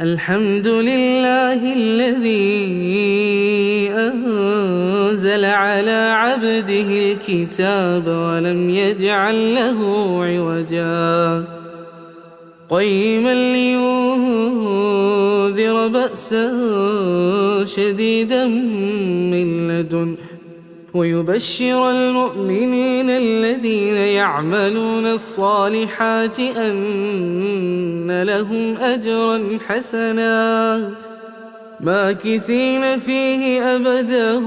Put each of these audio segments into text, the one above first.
الحمد لله الذي أنزل على عبده الكتاب ولم يجعل له عوجا قيما لينذر بأسا شديدا من لدنه ويبشر المؤمنين الذين يعملون الصالحات أن لهم أجرا حسنا ماكثين فيه أبدا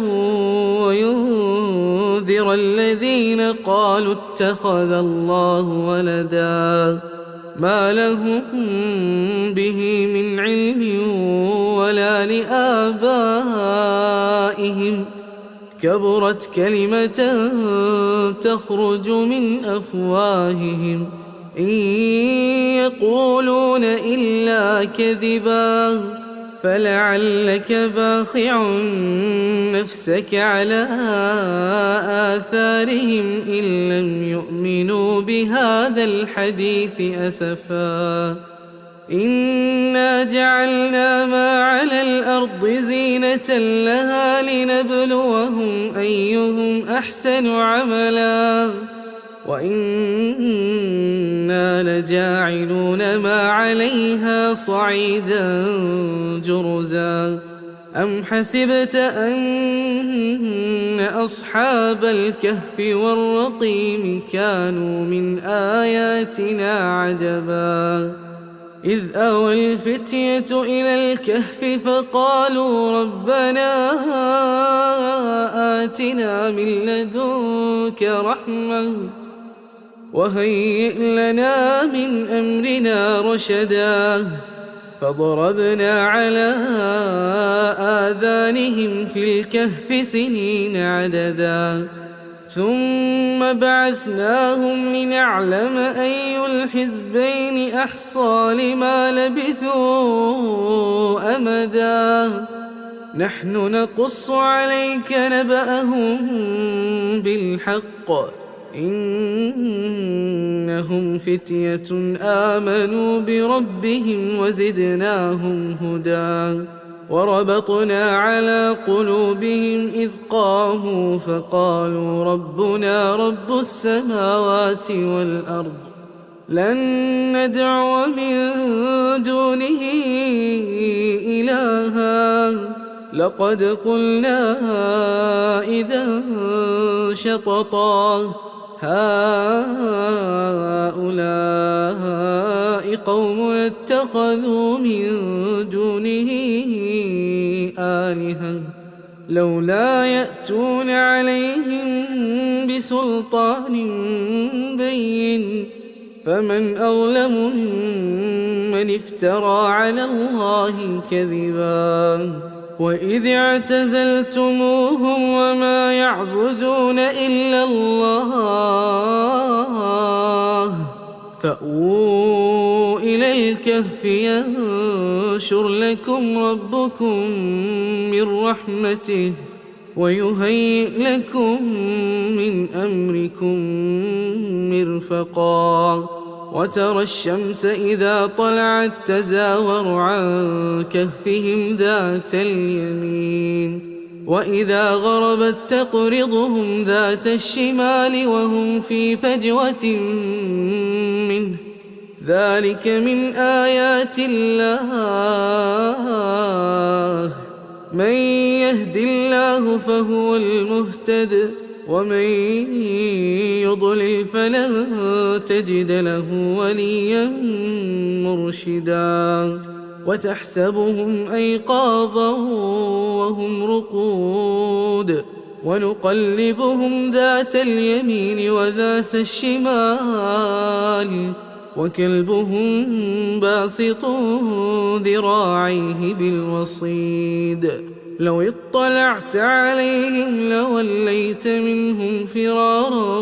وينذر الذين قالوا اتخذ الله ولدا ما لهم به من علم ولا لآبائهم كبرت كلمة تخرج من أفواههم إن يقولون إلا كذبا فلعلك باخع نفسك على آثارهم إن لم يؤمنوا بهذا الحديث أسفا إنا جعلنا ما على الأرض زينة لها لنبلوهم أيهم أحسن عملا وإنا لجاعلون ما عليها صعيدا جرزا أم حسبت أن أصحاب الكهف والرقيم كانوا من آياتنا عجبا إذ أوى الفتية إلى الكهف فقالوا ربنا آتنا من لدنك رحمة وهيئ لنا من أمرنا رشدا فضربنا على آذانهم في الكهف سنين عددا ثم بعثناهم لنعلم أي الحزبين أحصى لما لبثوا أمدا نحن نقص عليك نبأهم بالحق إنهم فتية آمنوا بربهم وزدناهم هدى وربطنا على قلوبهم إذ قاموا فقالوا ربنا رب السماوات والأرض لن ندعو من دونه إلها لقد قلنا إذا شططا هؤلاء قوم اتخذوا من دونه آلهة لولا يأتون عليهم بسلطان بين فمن أظلم ممن افترى على الله كذبا وإذ اعتزلتموهم وما يعبدون إلا الله فأووا إلى الكهف ينشر لكم ربكم من رحمته ويهيئ لكم من أمركم مرفقا وترى الشمس إذا طلعت تزاور عن كهفهم ذات اليمين وإذا غربت تقرضهم ذات الشمال وهم في فجوة منه ذلك من آيات الله من يهد الله فهو المهتد ومن يضلل فلن تجد له وليا مرشدا وتحسبهم أيقاظا وهم رقود ونقلبهم ذات اليمين وذات الشمال وكلبهم باسط ذراعيه بالوصيد لو اطلعت عليهم لوليت منهم فرارا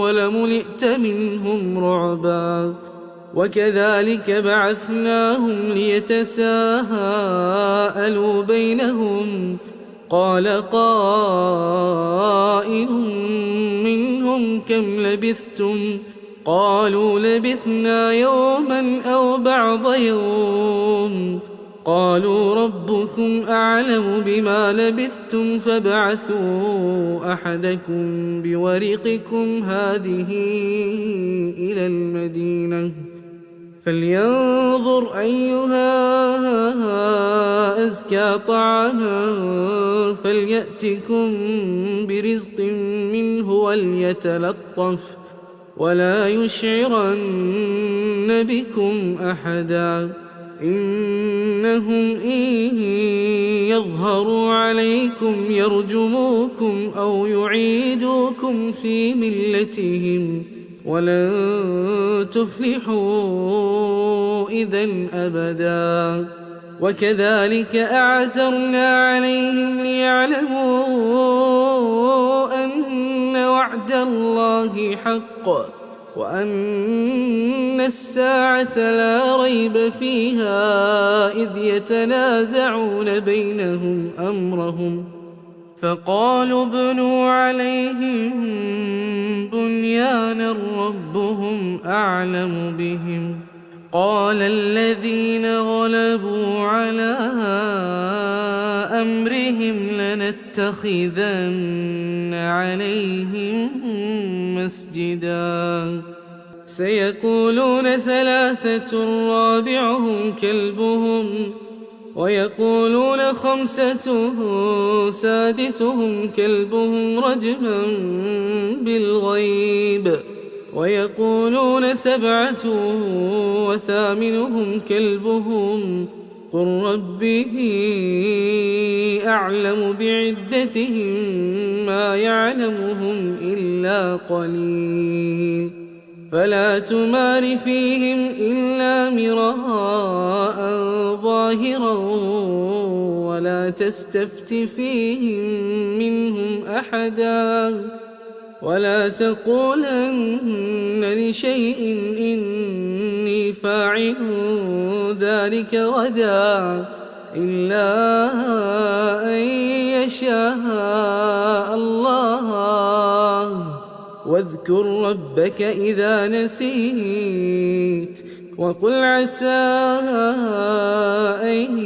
ولملئت منهم رعبا وكذلك بعثناهم ليتساءلوا بينهم قال قائل منهم كم لبثتم قالوا لبثنا يوما أو بعض يوم لبثتم قالوا ربكم أعلم بما لبثتم فابعثوا أحدكم بورقكم هذه إلى المدينة فلينظر أيها أزكى طعاما فليأتكم برزق منه وليتلطف ولا يشعرن بكم أحدا إنهم إن يظهروا عليكم يرجموكم أو يعيدوكم في ملتهم ولن تفلحوا إذن أبدا وكذلك أعثرنا عليهم ليعلموا أن وعد الله حق وأن الساعة لا ريب فيها إذ يتنازعون بينهم أمرهم فقالوا ابنوا عليهم بنيانا ربهم أعلم بهم قال الذين غلبوا على أمرهم لنتخذن عليهم مسجدا سيقولون ثلاثة رابعهم كلبهم ويقولون خمسة سادسهم كلبهم رجما بالغيب ويقولون سبعة وثامنهم كلبهم قل ربه أعلم بعدتهم ما يعلمهم إلا قليل فلا تمار فيهم إلا مراء ظاهرا ولا تستفت فيهم منهم أحدا ولا تقولن لشيء إني فاعل ذلك غدا إلا أن يشاء الله واذكر ربك إذا نسيت وقل عسى أن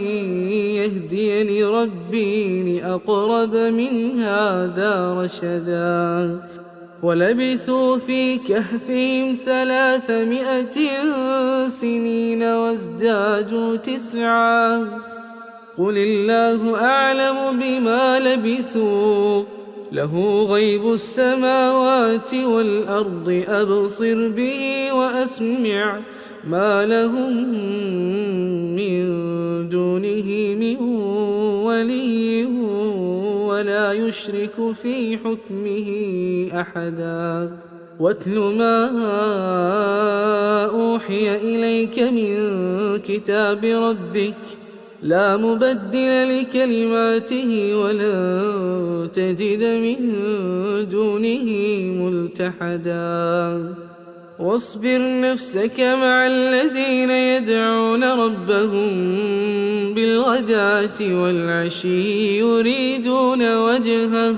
يهديني ربي لأقرب من هذا رشدا ولبثوا في كهفهم 300 سنين وازدادوا 9 قل الله أعلم بما لبثوا له غيب السماوات والأرض أبصر به وأسمع ما لهم من دونه من ولي ولا يشرك في حكمه أحدا واتل ما أوحي إليك من كتاب ربك لا مبدل لكلماته ولا تجد من دونه ملتحدا واصبر نفسك مع الذين يدعون ربهم بالغداة والعشي يريدون وجهه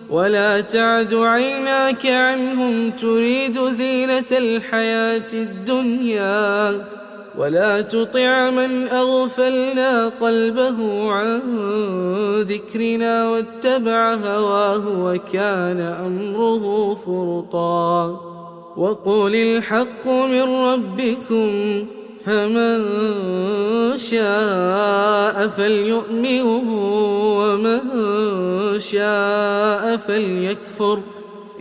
ولا تعد عيناك عنهم تريد زينة الحياة الدنيا ولا تطع من أغفلنا قلبه عن ذكرنا واتبع هواه وكان أمره فرطا وقل الحق من ربكم فمن شاء فليؤمن ومن شاء فليكفر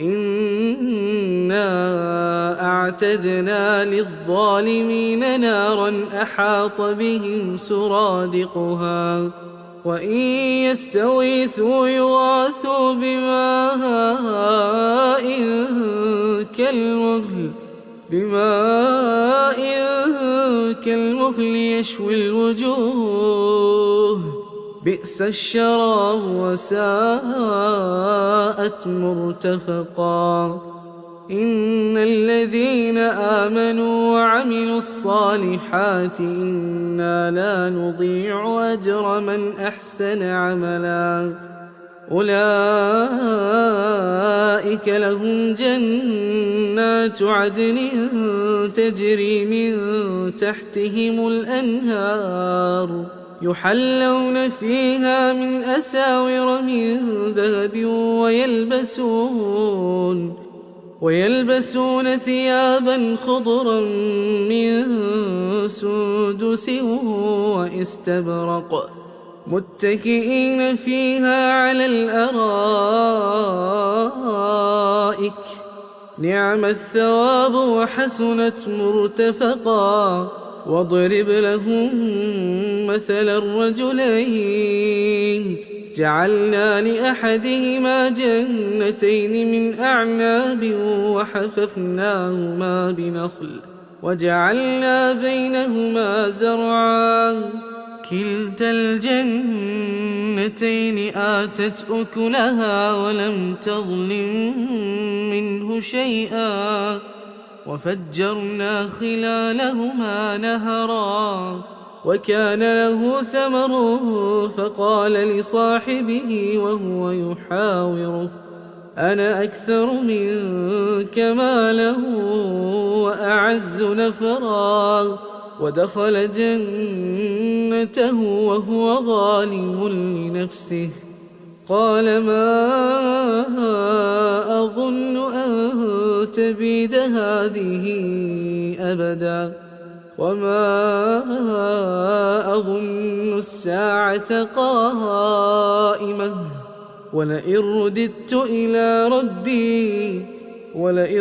إنا أعتدنا للظالمين نارا أحاط بهم سرادقها وإن يستغيثوا يغاثوا بماء كالمهل يشوي الوجوه بئس الشراب وساءت مرتفقا إن الذين آمنوا وعملوا الصالحات إنا لا نضيع أجر من أحسن عملا أولئك لهم جنات عدن تجري من تحتهم الأنهار يحلون فيها من أساور من ذهب ويلبسون ثيابا خضرا من سندس واستبرق متكئين فيها على الأرائك نعم الثواب وحسنت مرتفقا واضرب لهم مثل الرجلين جعلنا لأحدهما جنتين من أعناب وحففناهما بنخل وجعلنا بينهما زرعا كلتا الجنتين آتت أكلها ولم تظلم منه شيئا وفجرنا خلالهما نهرا وكان له ثمر فقال لصاحبه وهو يحاوره أنا أكثر منك مالا وأعز نفرا ودخل جنته وهو ظالم لنفسه قال ما أظن أن تبيد هذه أبدا وما أظن الساعة قائمة ولئن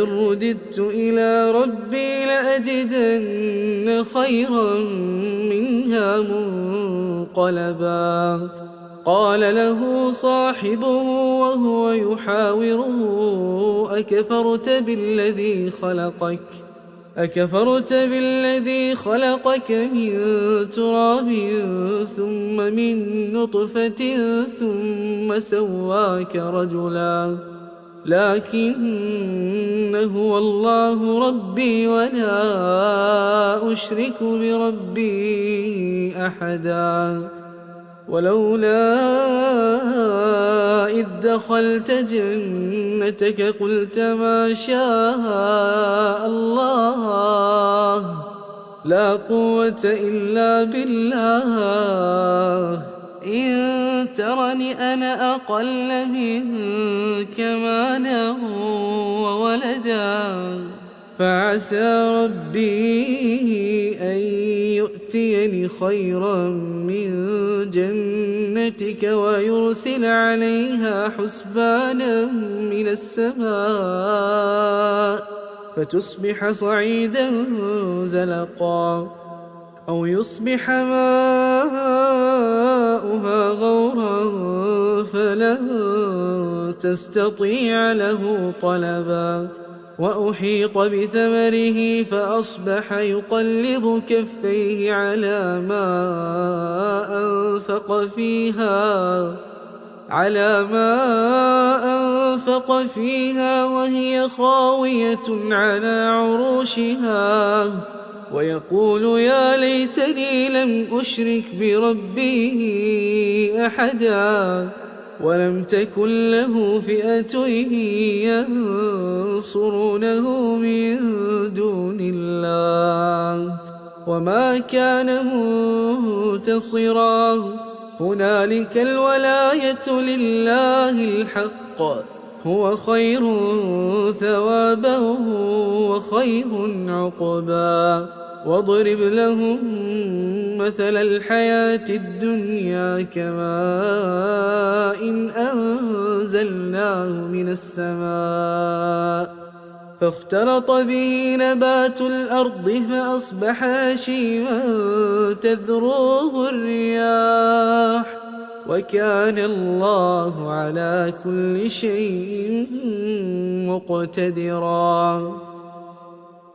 رددت إلى ربي لأجدن خيرا منها منقلبا قال له صاحبه وهو يحاوره أكفرت بالذي خلقك من تراب ثم من نطفة ثم سواك رجلا لكن هو الله ربي ولا أشرك بربي أحدا ولولا إذ دخلت جنتك قلت ما شاء الله لا قوة إلا بالله إن ترني أنا أقل منك مالا وولدا فعسى ربي أن يؤتيني خيرا من جنتك ويرسل عليها حسبانا من السماء فتصبح صعيدا زلقا أو يصبح ماؤها غورا فلن تستطيع له طلبا وأحيط بثمره فأصبح يقلب كفيه على ما أنفق فيها وهي خاوية على عروشها ويقول يا ليتني لم أشرك بربي أحدا ولم تكن له فئة ينصرونه من دون الله وما كان منتصرا هنالك الولاية لله الحق هو خير ثوابا وخير عقبا واضرب لهم مثل الحياة الدنيا كماء أنزلناه من السماء فاختلط به نبات الأرض فأصبح هشيما تذروه الرياح وكان الله على كل شيء مقتدرا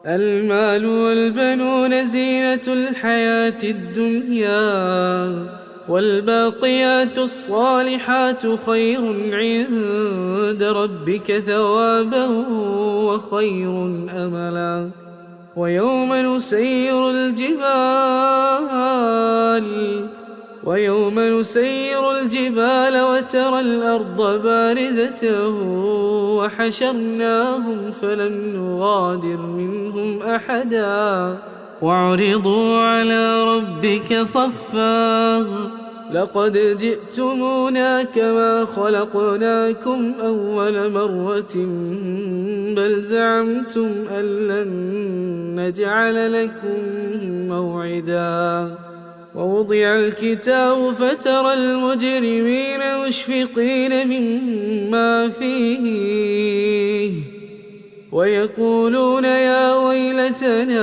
المال والبنون زينة الحياة الدنيا والباقيات الصالحات خير عند ربك ثوابا وخير أملا ويوم نسير الجبال الجبال وترى الأرض بارزة وحشرناهم فلم نغادر منهم أحدا وعرضوا على ربك صفا لقد جئتمونا كما خلقناكم أول مرة بل زعمتم أن لن نجعل لكم موعدا ووضع الكتاب فترى المجرمين مشفقين مما فيه ويقولون يا ويلتنا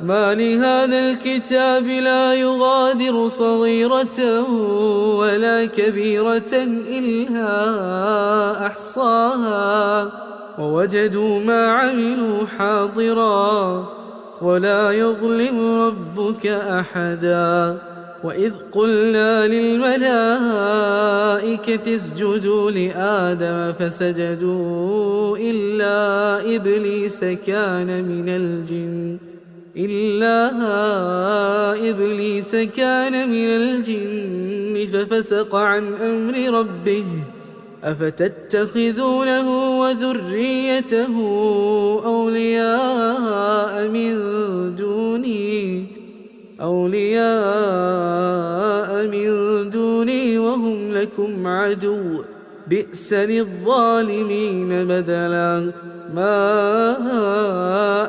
ما لهذا الكتاب لا يغادر صغيرة ولا كبيرة إلا أحصاها ووجدوا ما عملوا حاضرا ولا يظلم ربك أحدا وإذ قلنا للملائكة اسجدوا لآدم فسجدوا إلا إبليس كان من الجن ففسق عن أمر ربه أفتتخذونه وذريته أولياء من دوني وهم لكم عدو بئس للظالمين بدلا ما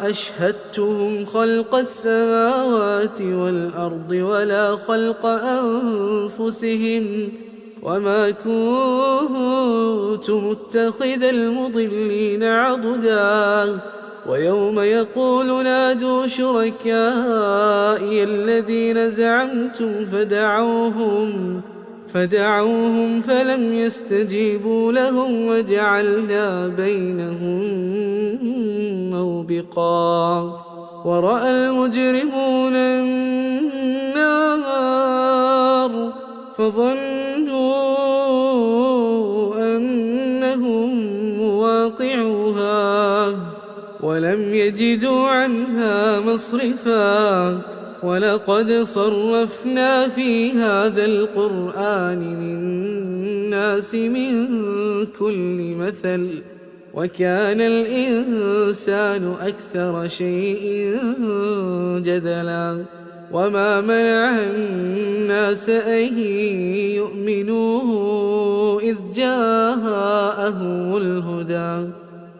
أشهدتهم خلق السماوات والأرض ولا خلق أنفسهم وما كنت متخذ المضلين عضدا ويوم يقول نادوا شركائي الذين زعمتم فدعوهم فلم يستجيبوا لهم وجعلنا بينهم موبقا ورأى المجرمون النار فظنوا أنهم مواقعوها ولم يجدوا عنها مصرفا ولقد صرفنا في هذا القرآن للناس من كل مثل وكان الإنسان أكثر شيء جدلا وما منع الناس أن يؤمنوا إذ جاءهم الهدى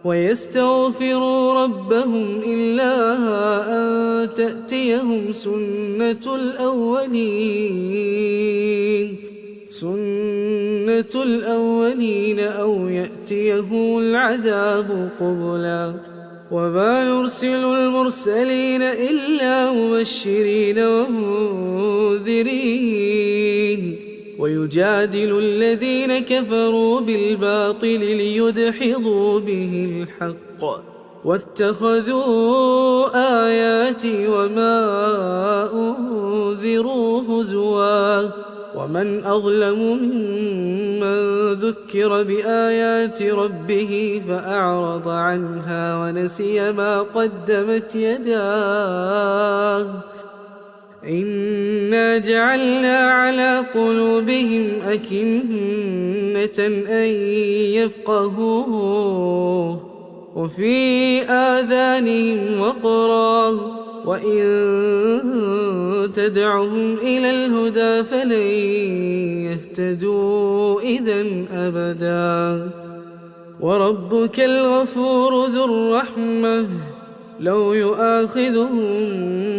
ويستغفروا ربهم إلا أن تأتيهم سنة الأولين أو يأتيهم العذاب قبلا وما نرسل المرسلين إلا مبشرين ومنذرين ويجادل الذين كفروا بالباطل ليدحضوا به الحق واتخذوا آياتي وما أنذروا هزوا ومن أظلم ممن ذكر بآيات ربه فأعرض عنها ونسي ما قدمت يداه إنا جعلنا على قلوبهم أكنة أن يفقهوه وفي آذانهم وقرا وإن تدعهم إلى الهدى فلن يهتدوا إذن أبدا وربك الغفور ذو الرحمة لو يؤاخذهم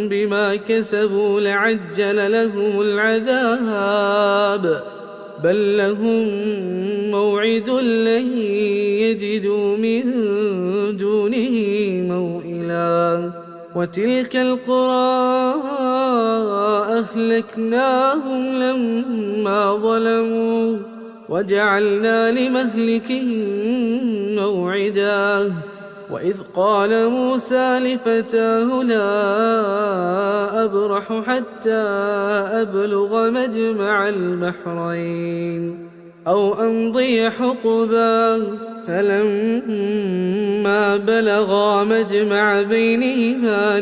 بما كسبوا لعجل لهم العذاب بل لهم موعد لن يجدوا من دونه موئلا وتلك القرى أهلكناهم لما ظلموا وجعلنا لمهلكهم موعدا وإذ قال موسى لفتاه لا أبرح حتى أبلغ مجمع البحرين أو أمضي حقبا فلما بلغا مجمع بينهما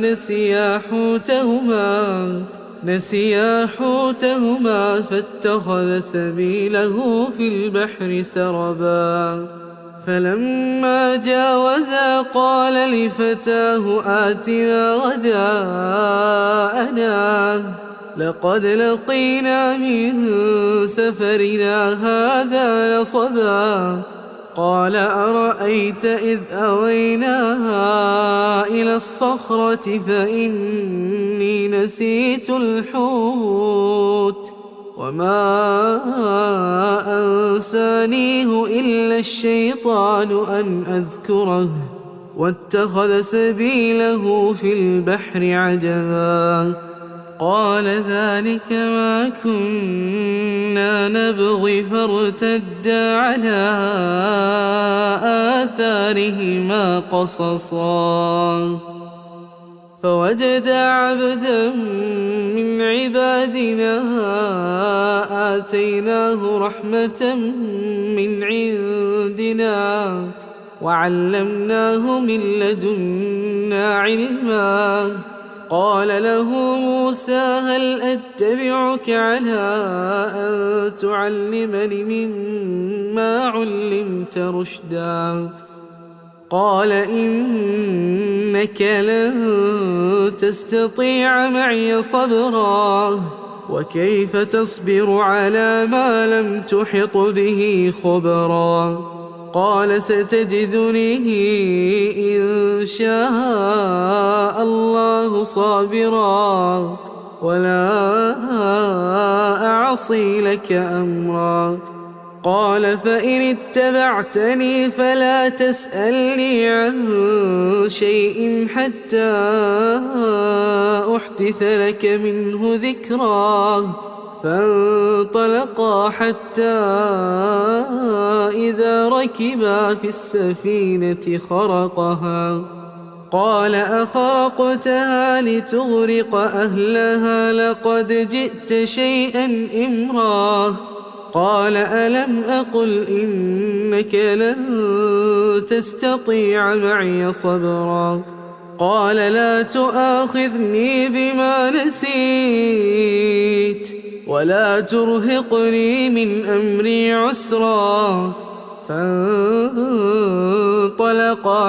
نسيا حوتهما فاتخذ سبيله في البحر سربا فلما جاوزا قال لفتاه آتنا غداءنا لقد لقينا من سفرنا هذا نصبا قال أرأيت إذ أوينا إلى الصخرة فإني نسيت الحوت وما أنسانيه إلا الشيطان أن أذكره واتخذ سبيله في البحر عجبا قال ذلك ما كنا نبغي فارتدا على آثارهما قصصا فوجدا عبدا من عبادنا آتيناه رحمة من عندنا وعلمناه من لدنا علما قال له موسى هل أتبعك على أن تعلمني مما علمت رشدا قال إنك لن تستطيع معي صبرا وكيف تصبر على ما لم تحط به خبرا قال ستجدني إن شاء الله صابرا ولا أعصي لك أمرا قال فإن اتبعتني فلا تسألني عن شيء حتى أحدث لك منه ذكرا فانطلقا حتى إذا ركبا في السفينة خرقها قال أخرقتها لتغرق أهلها لقد جئت شيئا إمرا قال ألم أقل إنك لن تستطيع معي صبرا قال لا تؤاخذني بما نسيت ولا ترهقني من أمري عسرا فانطلقا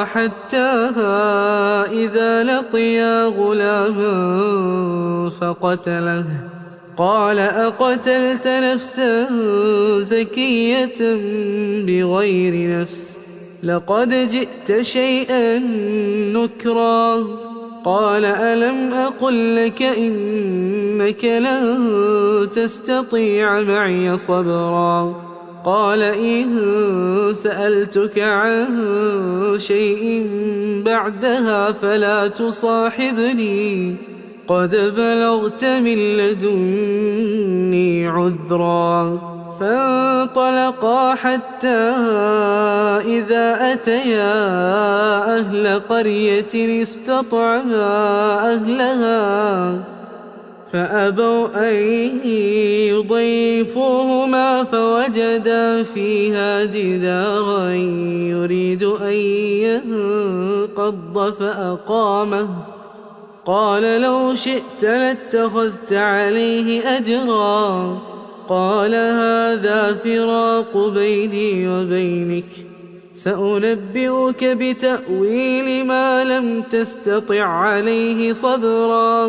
حتى إذا لقيا غلاما فقتله قال أقتلت نفسا زكية بغير نفس لقد جئت شيئا نكرا قال ألم أقل لك إنك لن تستطيع معي صبرا قال إن سألتك عن شيء بعدها فلا تصاحبني قد بلغت من لدني عذرا فانطلقا حتى إذا أتيا أهل قرية استطعما أهلها فأبوا أن يضيفوهما فوجدا فيها جدارا يريد أن ينقض فأقامه قال لو شئت لاتخذت عليه أجرا قال هذا فراق بيني وبينك سأنبئك بتأويل ما لم تستطع عليه صبرا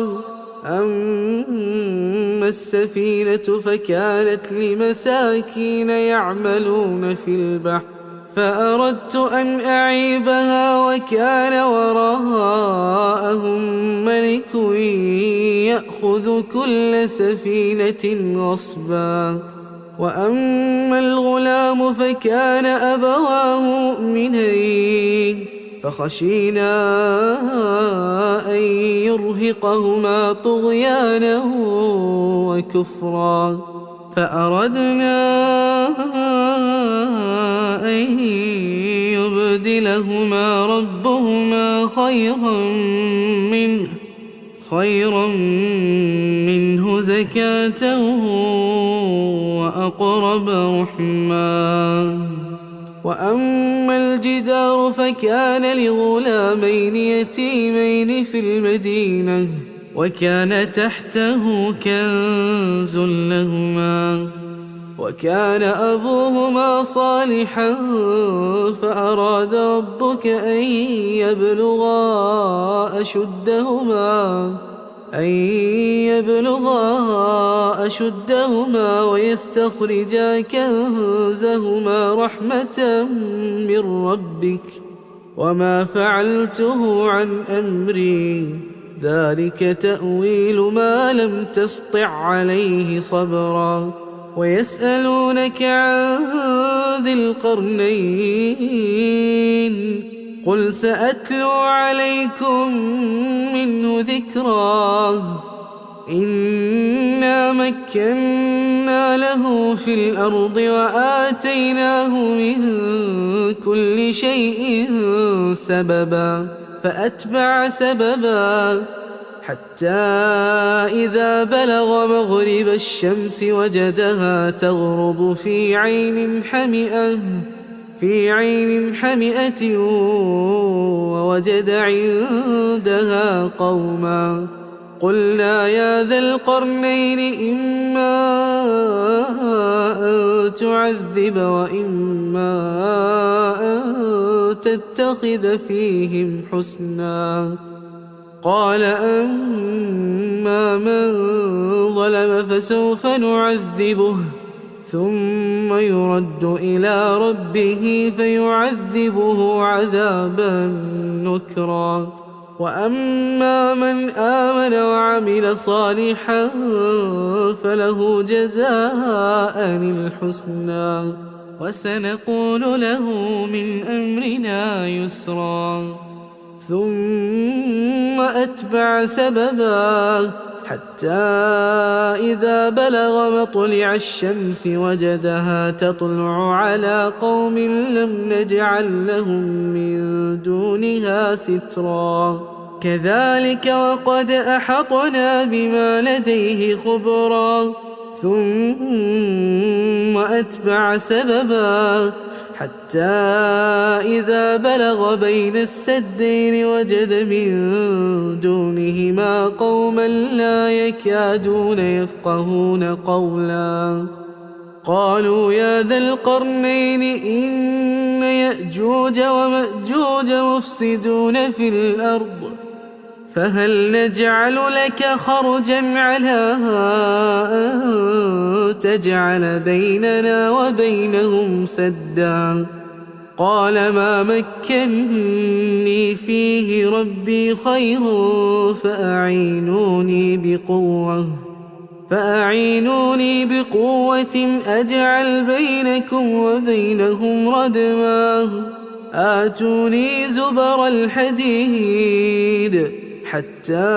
أما السفينة فكانت لمساكين يعملون في البحر فأردت أن أعيبها وكان وراءهم ملك يأخذ كل سفينة غصبا وأما الغلام فكان أبواه مؤمنين فخشينا أن يرهقهما طغيانا وكفرا فأردنا أن يبدلهما ربهما خيرا منه زكاة وأقرب رحما وأما الجدار فكان لغلامين يتيمين في المدينة وكان تحته كنز لهما وكان أبوهما صالحا فأراد ربك أن يبلغا أشدهما ويستخرجا كنزهما رحمة من ربك وما فعلته عن أمري ذلك تأويل ما لم تسطع عليه صبرا ويسألونك عن ذي القرنين قل سأتلو عليكم منه ذكرا إنا مكنا له في الأرض وآتيناه من كل شيء سببا فأتبع سببا حتى إذا بلغ مغرب الشمس وجدها تغرب في عين حمئة ووجد عندها قوما قلنا يا ذا القرنين إما أن تعذب وإما أن تتخذ فيهم حسنا قال أما من ظلم فسوف نعذبه ثم يرد إلى ربه فيعذبه عذابا نكرا وأما من آمن وعمل صالحا فله جزاء الحسنى وسنقول له من أمرنا يسرا ثم أتبع سببا حتى إذا بلغ مطلع الشمس وجدها تطلع على قوم لم نجعل لهم من دونها سترا كذلك وقد أحطنا بما لديه خبرا ثم أتبع سببا حتى إذا بلغ بين السدين وجد من دونهما قوما لا يكادون يفقهون قولا قالوا يا ذا القرنين إن يأجوج ومأجوج مفسدون في الأرض فهل نجعل لك خرجا على أن تجعل بيننا وبينهم سدا قال ما مكني فيه ربي خير فأعينوني بقوة أجعل بينكم وبينهم ردما آتوني زبر الحديد حتى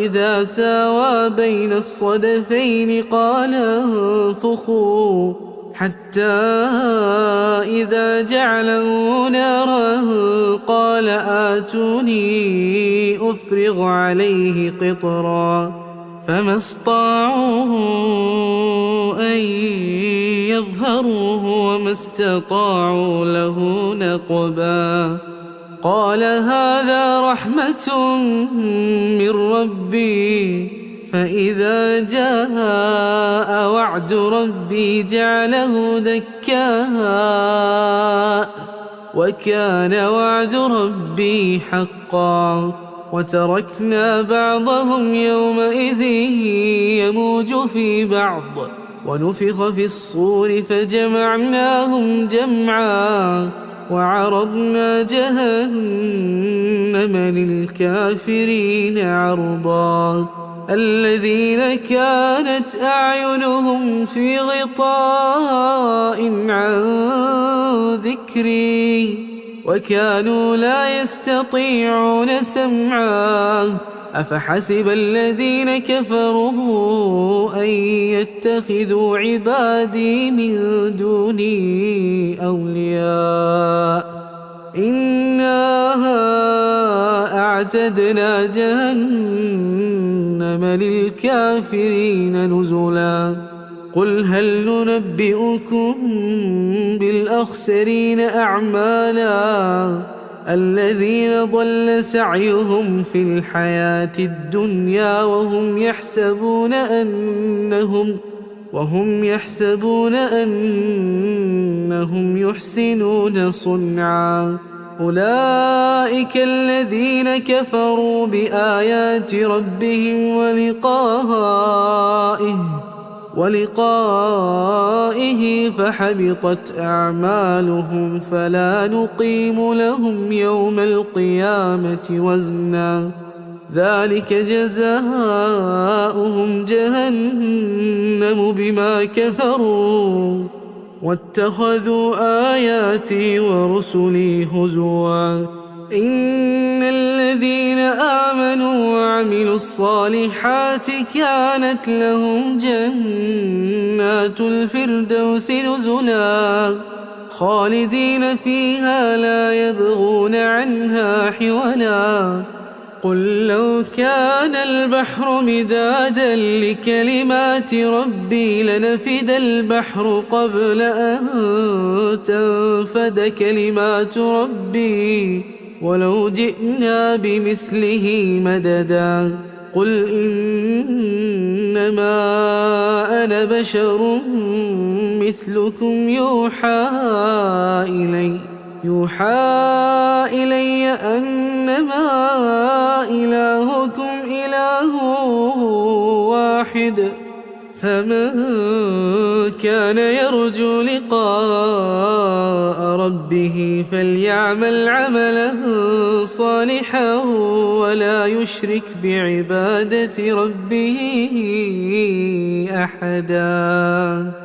إذا ساوى بين الصدفين قال انفخوا حتى إذا جعله نارا قال آتوني أفرغ عليه قطرا فما استطاعوا أن يظهروه وما استطاعوا له نقبا قال هذا رحمة من ربي فإذا جاء وعد ربي جعله دكاء وكان وعد ربي حقا وتركنا بعضهم يومئذ يموج في بعض ونفخ في الصور فجمعناهم جمعا وعرضنا جهنم للكافرين عرضا الذين كانت أعينهم في غطاء عن ذكري وكانوا لا يستطيعون سمعا أفحسب الذين كفروا أن يتخذوا عبادي من دوني أولياء إنا أعتدنا جهنم للكافرين نزلا قل هل ننبئكم بالأخسرين أعمالا الذين ضل سعيهم في الحياة الدنيا وهم يحسبون أنهم يحسنون صنعا أولئك الذين كفروا بآيات ربهم ولقائه فحبطت أعمالهم فلا نقيم لهم يوم القيامة وزنا ذلك جزاؤهم جهنم بما كفروا واتخذوا آياتي ورسلي هزوا إن الذين آمنوا وعملوا الصالحات كانت لهم جنات الفردوس نزلا خالدين فيها لا يبغون عنها حولا قل لو كان البحر مدادا لكلمات ربي لنفد البحر قبل أن تنفد كلمات ربي ولو جئنا بمثله مددا قل إنما أنا بشر مثلكم يوحى إلي أنما إلهكم إله واحد فمن كان يرجو لقاء ربه فليعمل عملا صالحا ولا يشرك بعبادة ربه أحدا.